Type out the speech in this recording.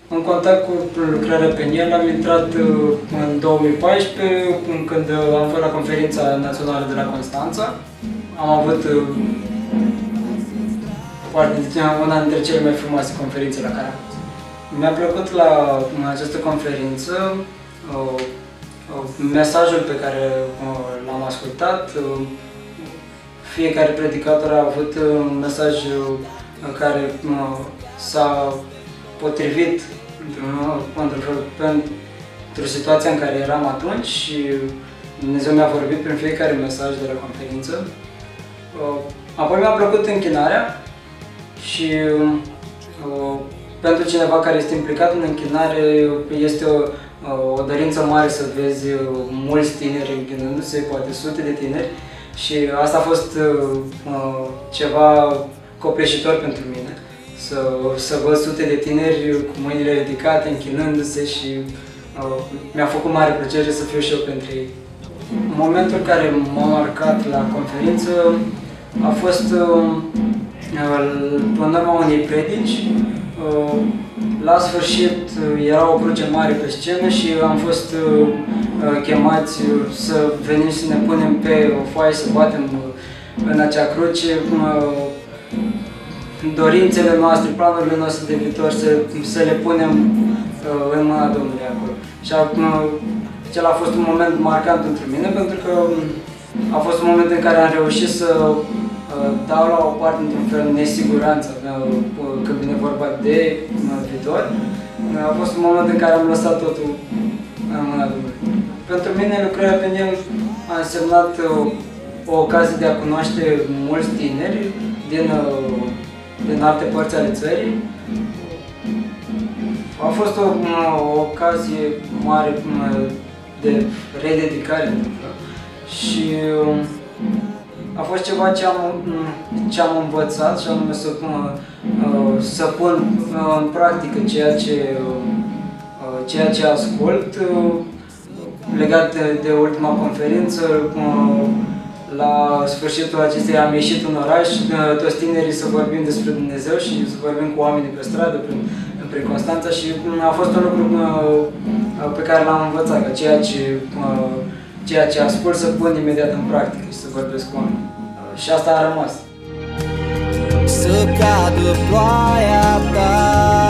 în contact cu lucrarea pe el am intrat în 2014, când am fost la conferința națională de la Constanța. Am avut una dintre cele mai frumoase conferințe la care am fost. Mi-a plăcut la această conferință mesajul pe care l-am ascultat. Fiecare predicator a avut un mesaj care s-a potrivit pentru situația în care eram atunci și Dumnezeu mi-a vorbit prin fiecare mesaj de la conferință. Apoi mi-a plăcut închinarea și pentru cineva care este implicat în închinare este o dorință mare să vezi mulți tineri închinându-se, poate sute de tineri, și asta a fost ceva copleșitor pentru mine. Să văd sute de tineri cu mâinile ridicate, închinându-se, și mi-a făcut mare plăcere să fiu și eu pentru ei. Momentul care m-a marcat la conferință a fost în urma unei predici. La sfârșit era o cruce mare pe scenă și am fost chemați să venim și să ne punem pe o foaie, să batem în acea cruce dorințele noastre, planurile noastre de viitor, să le punem în mâna Domnului acolo. Și acela a fost un moment marcant pentru mine, pentru că a fost un moment în care am reușit să dau la o parte, într-un fel, nesiguranța când vine vorba de viitor. A fost un moment în care am lăsat totul în mâna Domnului. Pentru mine, lucrarea pe el a însemnat o ocazie de a cunoaște mulți tineri din alte părți ale țării. A fost o ocazie mare de rededicare și a fost ceva ce am învățat, și anume să pun în practică ceea ce ascult. Legat de ultima conferință, la sfârșitul acesteia am ieșit în oraș, toți tinerii, să vorbim despre Dumnezeu și să vorbim cu oamenii pe stradă, prin Constanța, și a fost un lucru pe care l-am învățat, că ceea ce ascult să pun imediat în practică și să vorbesc cu oameni. Și asta a rămas. Să cadă ploaia ta.